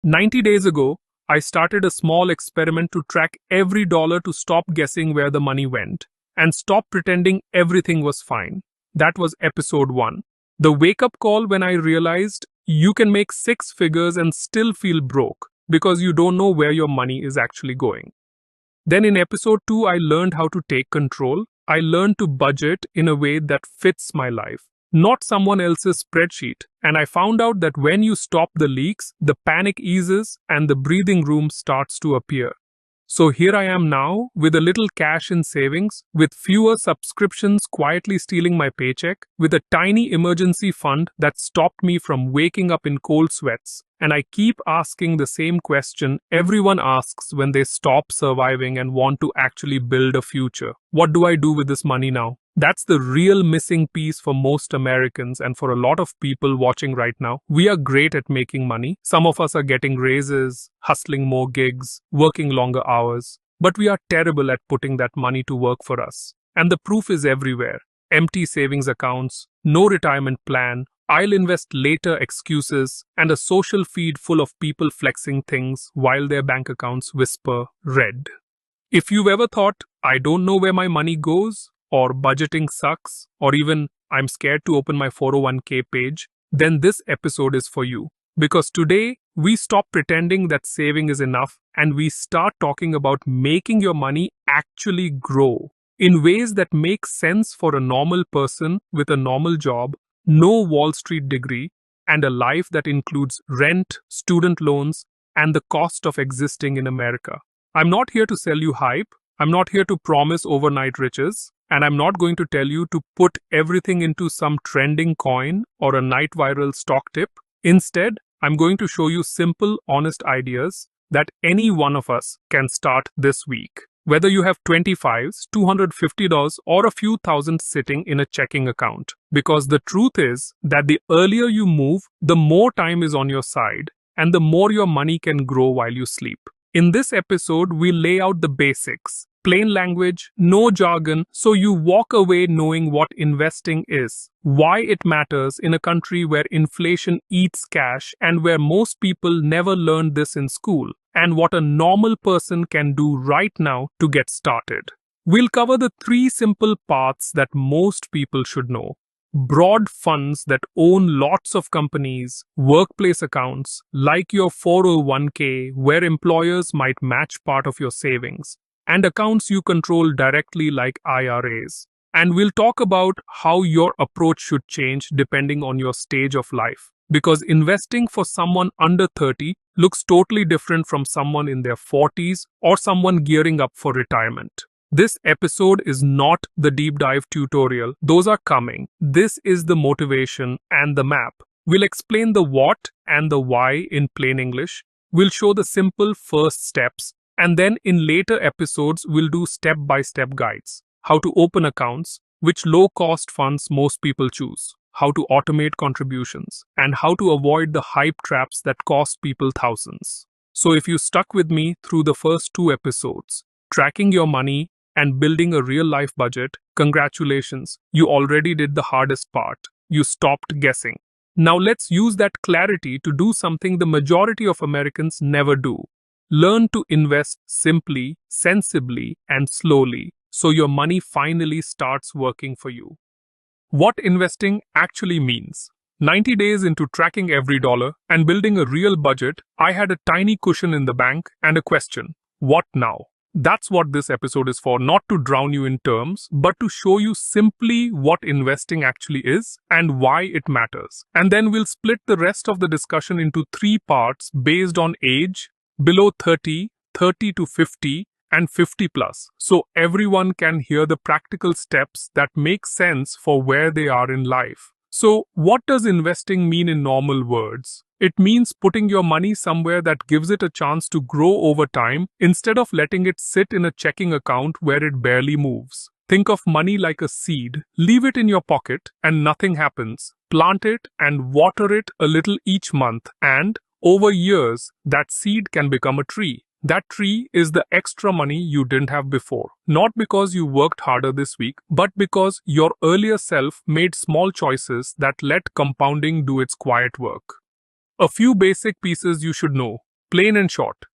90 days ago, I started a small experiment to track every dollar to stop guessing where the money went and stop pretending everything was fine. That was episode 1. The wake up call when I realized you can make 6 figures and still feel broke because you don't know where your money is actually going. Then in episode 2, I learned how to take control. I learned to budget in a way that fits my life, not someone else's spreadsheet. And I found out that when you stop the leaks, the panic eases and the breathing room starts to appear. So here I am now, with a little cash in savings, with fewer subscriptions quietly stealing my paycheck, with a tiny emergency fund that stopped me from waking up in cold sweats. And I keep asking the same question everyone asks when they stop surviving and want to actually build a future. What do I do with this money now? That's the real missing piece for most Americans and for a lot of people watching right now. We are great at making money. Some of us are getting raises, hustling more gigs, working longer hours. But we are terrible at putting that money to work for us. And the proof is everywhere. Empty savings accounts, no retirement plan, I'll invest later excuses, and a social feed full of people flexing things while their bank accounts whisper red. If you've ever thought, I don't know where my money goes, or budgeting sucks, or even I'm scared to open my 401k page, then this episode is for you. Because today, we stop pretending that saving is enough and we start talking about making your money actually grow in ways that make sense for a normal person with a normal job, no Wall Street degree, and a life that includes rent, student loans, and the cost of existing in America. I'm not here to sell you hype. I'm not here to promise overnight riches. And I'm not going to tell you to put everything into some trending coin or a night viral stock tip. Instead, I'm going to show you simple, honest ideas that any one of us can start this week. Whether you have 25s, $250, or a few thousand sitting in a checking account. Because the truth is that the earlier you move, the more time is on your side, and the more your money can grow while you sleep. In this episode, we lay out the basics. Plain language, no jargon, so you walk away knowing what investing is, why it matters in a country where inflation eats cash and where most people never learned this in school, and what a normal person can do right now to get started. We'll cover the 3 simple paths that most people should know. Broad funds that own lots of companies, workplace accounts, like your 401k, where employers might match part of your savings, and accounts you control directly like IRAs. And we'll talk about how your approach should change depending on your stage of life. Because investing for someone under 30 looks totally different from someone in their 40s or someone gearing up for retirement. This episode is not the deep dive tutorial. Those are coming. This is the motivation and the map. We'll explain the what and the why in plain English. We'll show the simple first steps. And then in later episodes, we'll do step-by-step guides. How to open accounts, which low-cost funds most people choose, how to automate contributions, and how to avoid the hype traps that cost people thousands. So if you stuck with me through the first 2 episodes, tracking your money and building a real-life budget, congratulations, you already did the hardest part. You stopped guessing. Now let's use that clarity to do something the majority of Americans never do. Learn to invest simply, sensibly, and slowly, so your money finally starts working for you. What investing actually means. 90 days into tracking every dollar and building a real budget, I had a tiny cushion in the bank and a question. What now? That's what this episode is for, not to drown you in terms, but to show you simply what investing actually is and why it matters. And then we'll split the rest of the discussion into 3 parts based on age, below 30, 30 to 50, and 50 plus, so everyone can hear the practical steps that make sense for where they are in life. So, what does investing mean in normal words? It means putting your money somewhere that gives it a chance to grow over time instead of letting it sit in a checking account where it barely moves. Think of money like a seed. Leave it in your pocket and nothing happens. Plant it and water it a little each month, and over years, that seed can become a tree. That tree is the extra money you didn't have before. Not because you worked harder this week, but because your earlier self made small choices that let compounding do its quiet work. A few basic pieces you should know. Plain and short,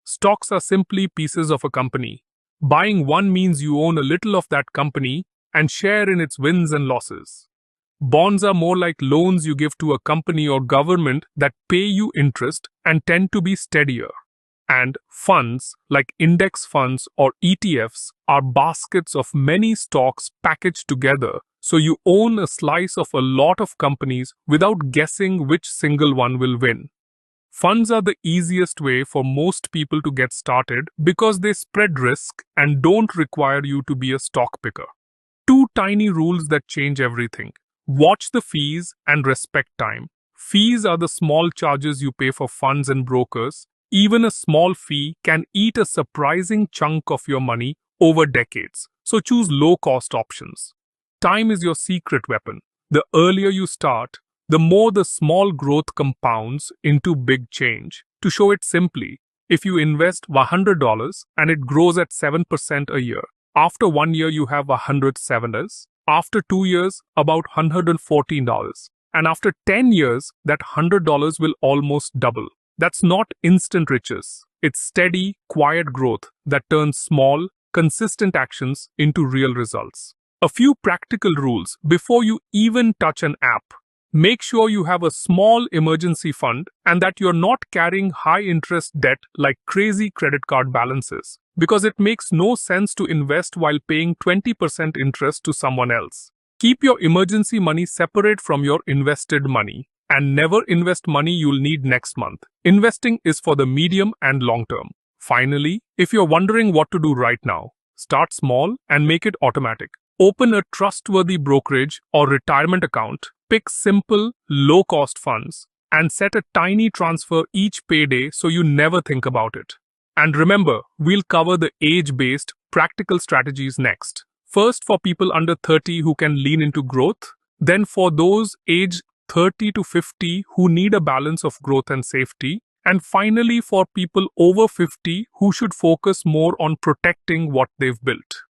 stocks are simply pieces of a company. Buying one means you own a little of that company and share in its wins and losses. Bonds are more like loans you give to a company or government that pay you interest and tend to be steadier. And funds, like index funds or ETFs, are baskets of many stocks packaged together, so you own a slice of a lot of companies without guessing which single one will win. Funds are the easiest way for most people to get started because they spread risk and don't require you to be a stock picker. Two tiny rules that change everything. Watch the fees and respect time. Fees are the small charges you pay for funds and brokers. Even a small fee can eat a surprising chunk of your money over decades, so choose low-cost options. Time is your secret weapon. The earlier you start, the more the small growth compounds into big change. To show it simply, if you invest $100 and it grows at 7% a year, after 1 year you have $107. After 2 years, about $114. And after 10 years, that $100 will almost double. That's not instant riches. It's steady, quiet growth that turns small, consistent actions into real results. A few practical rules before you even touch an app. Make sure you have a small emergency fund and that you're not carrying high-interest debt like crazy credit card balances, because it makes no sense to invest while paying 20% interest to someone else. Keep your emergency money separate from your invested money. And never invest money you'll need next month. Investing is for the medium and long term. Finally, if you're wondering what to do right now, start small and make it automatic. Open a trustworthy brokerage or retirement account, pick simple, low-cost funds, and set a tiny transfer each payday so you never think about it. And remember, we'll cover the age-based, practical strategies next. First for people under 30 who can lean into growth, then for those aged 30 to 50 who need a balance of growth and safety, and finally for people over 50 who should focus more on protecting what they've built.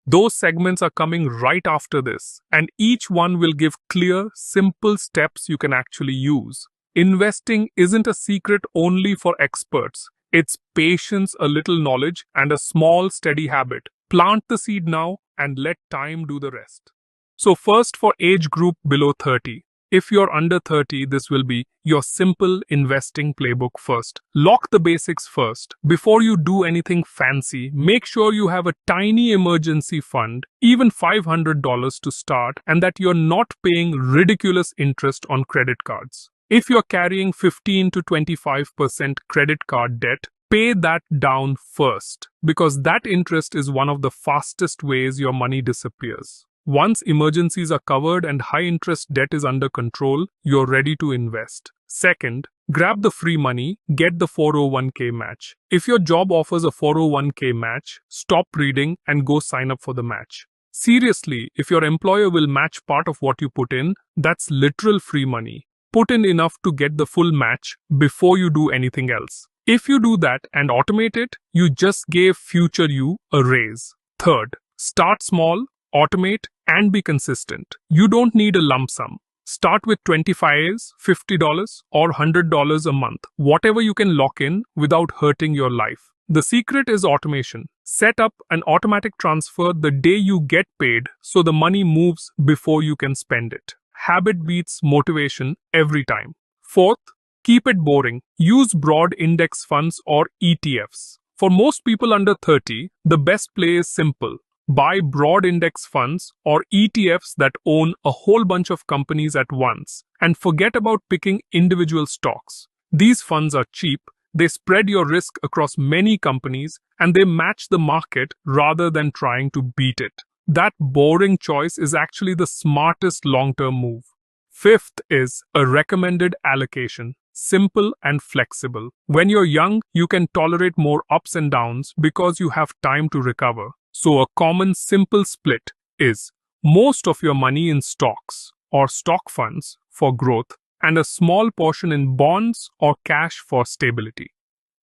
Those segments are coming right after this, and each one will give clear, simple steps you can actually use. Investing isn't a secret only for experts. It's patience, a little knowledge, and a small, steady habit. Plant the seed now and let time do the rest. So first for age group below 30. If you're under 30, this will be your simple investing playbook first. Lock the basics first. Before you do anything fancy, make sure you have a tiny emergency fund, even $500 to start, and that you're not paying ridiculous interest on credit cards. If you're carrying 15 to 25% credit card debt, pay that down first, because that interest is one of the fastest ways your money disappears. Once emergencies are covered and high-interest debt is under control, you're ready to invest. Second, grab the free money, get the 401k match. If your job offers a 401k match, stop reading and go sign up for the match. Seriously, if your employer will match part of what you put in, that's literal free money. Put in enough to get the full match before you do anything else. If you do that and automate it, you just gave future you a raise. Third, start small, automate, and be consistent. You don't need a lump sum. Start with $25, $50, or $100 a month, whatever you can lock in without hurting your life. The secret is automation. Set up an automatic transfer the day you get paid so the money moves before you can spend it. Habit beats motivation every time. Fourth, keep it boring. Use broad index funds or ETFs. For most people under 30, the best play is simple. Buy broad index funds or ETFs that own a whole bunch of companies at once, and forget about picking individual stocks. These funds are cheap, they spread your risk across many companies, and they match the market rather than trying to beat it. That boring choice is actually the smartest long-term move. Fifth is a recommended allocation. Simple and flexible. When you're young, you can tolerate more ups and downs because you have time to recover. So a common simple split is most of your money in stocks or stock funds for growth and a small portion in bonds or cash for stability.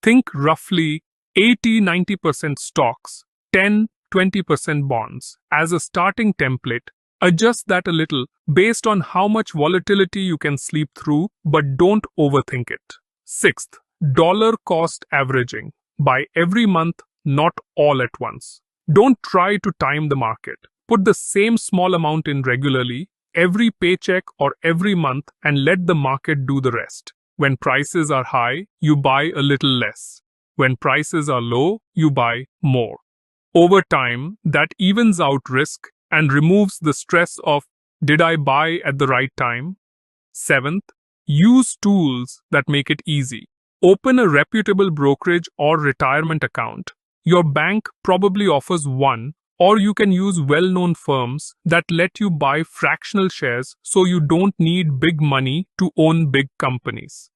Think roughly 80-90% stocks, 10-20% bonds as a starting template. Adjust that a little based on how much volatility you can sleep through, but don't overthink it. Sixth, dollar cost averaging. Buy every month, not all at once. Don't try to time the market. Put the same small amount in regularly, every paycheck or every month, and let the market do the rest. When prices are high, you buy a little less. When prices are low, you buy more. Over time, that evens out risk and removes the stress of, did I buy at the right time? Seventh, use tools that make it easy. Open a reputable brokerage or retirement account. Your bank probably offers one, or you can use well-known firms that let you buy fractional shares so you don't need big money to own big companies.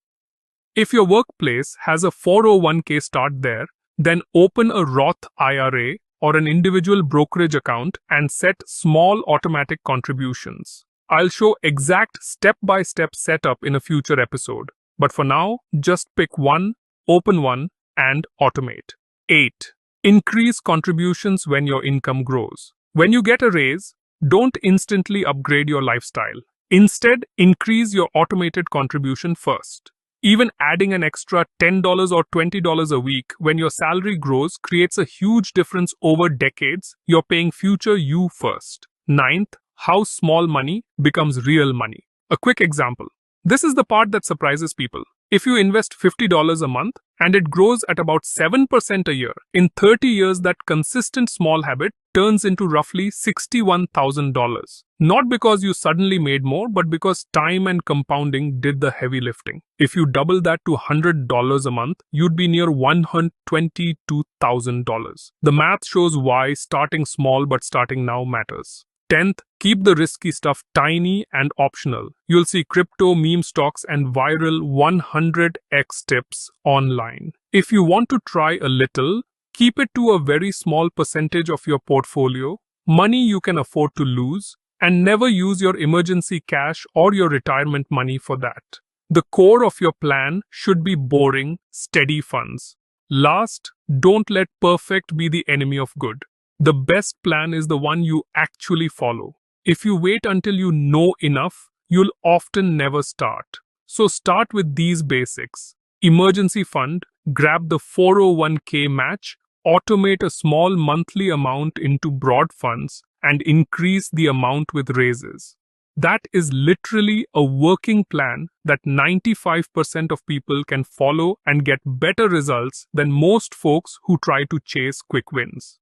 If your workplace has a 401k start there, then open a Roth IRA or an individual brokerage account and set small automatic contributions. I'll show exact step-by-step setup in a future episode, but for now, just pick one, open one, and automate. 8. Increase contributions when your income grows. When you get a raise, don't instantly upgrade your lifestyle. Instead, increase your automated contribution first. Even adding an extra $10 or $20 a week when your salary grows creates a huge difference over decades. You're paying future you first. 9th, how small money becomes real money. A quick example. This is the part that surprises people. If you invest $50 a month and it grows at about 7% a year, in 30 years that consistent small habit turns into roughly $61,000. Not because you suddenly made more, but because time and compounding did the heavy lifting. If you double that to $100 a month, you'd be near $122,000. The math shows why starting small but starting now matters. 10th, keep the risky stuff tiny and optional. You'll see crypto, meme stocks, and viral 100x tips online. If you want to try a little, keep it to a very small percentage of your portfolio, money you can afford to lose, and never use your emergency cash or your retirement money for that. The core of your plan should be boring, steady funds. Last, don't let perfect be the enemy of good. The best plan is the one you actually follow. If you wait until you know enough, you'll often never start. So start with these basics. Emergency fund, grab the 401k match, automate a small monthly amount into broad funds, and increase the amount with raises. That is literally a working plan that 95% of people can follow and get better results than most folks who try to chase quick wins.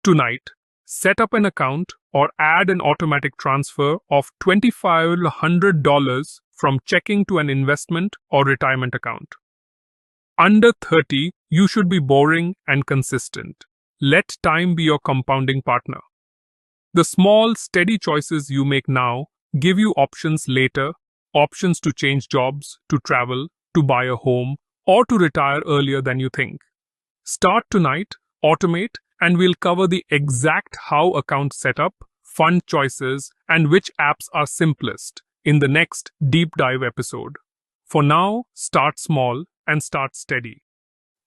Tonight, set up an account or add an automatic transfer of $2,500 from checking to an investment or retirement account. Under 30, you should be boring and consistent. Let time be your compounding partner. The small, steady choices you make now give you options later, options to change jobs, to travel, to buy a home, or to retire earlier than you think. Start tonight, automate, and we'll cover the exact how account setup, fund choices, and which apps are simplest in the next deep dive episode. For now, start small and start steady.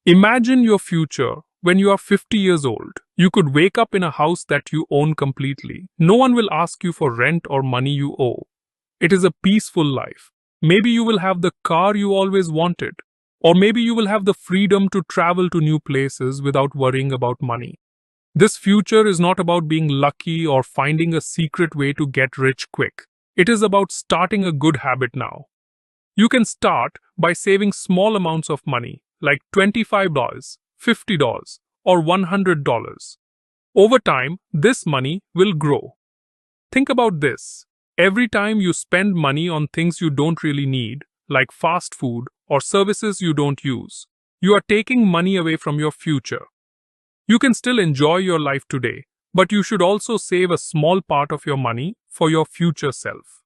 Imagine your future when you are 50 years old. You could wake up in a house that you own completely. No one will ask you for rent or money you owe. It is a peaceful life. Maybe you will have the car you always wanted. Or maybe you will have the freedom to travel to new places without worrying about money. This future is not about being lucky or finding a secret way to get rich quick. It is about starting a good habit now. You can start by saving small amounts of money, like $25, $50, or $100. Over time, this money will grow. Think about this. Every time you spend money on things you don't really need, like fast food or services you don't use, you are taking money away from your future. You can still enjoy your life today, but you should also save a small part of your money for your future self.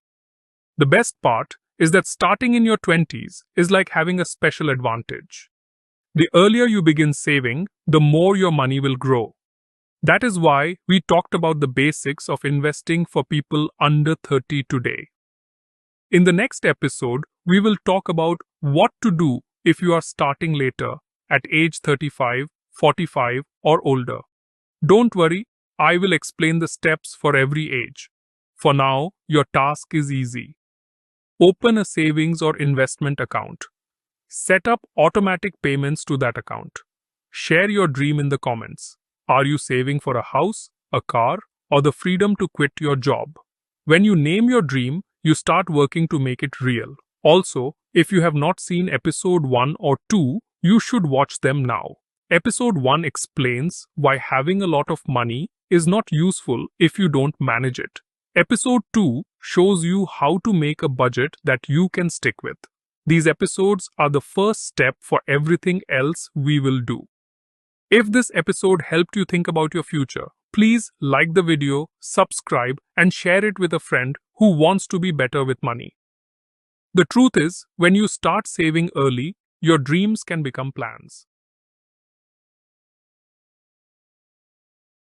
The best part is that starting in your 20s is like having a special advantage. The earlier you begin saving, the more your money will grow. That is why we talked about the basics of investing for people under 30 today. In the next episode, we will talk about what to do if you are starting later, at age 35, 45, or older. Don't worry, I will explain the steps for every age. For now, your task is easy. Open a savings or investment account. Set up automatic payments to that account. Share your dream in the comments. Are you saving for a house, a car, or the freedom to quit your job? When you name your dream, you start working to make it real. Also, if you have not seen episode 1 or 2, you should watch them now. Episode 1 explains why having a lot of money is not useful if you don't manage it. Episode 2 shows you how to make a budget that you can stick with. These episodes are the first step for everything else we will do. If this episode helped you think about your future, please like the video, subscribe, and share it with a friend who wants to be better with money. The truth is, when you start saving early, your dreams can become plans.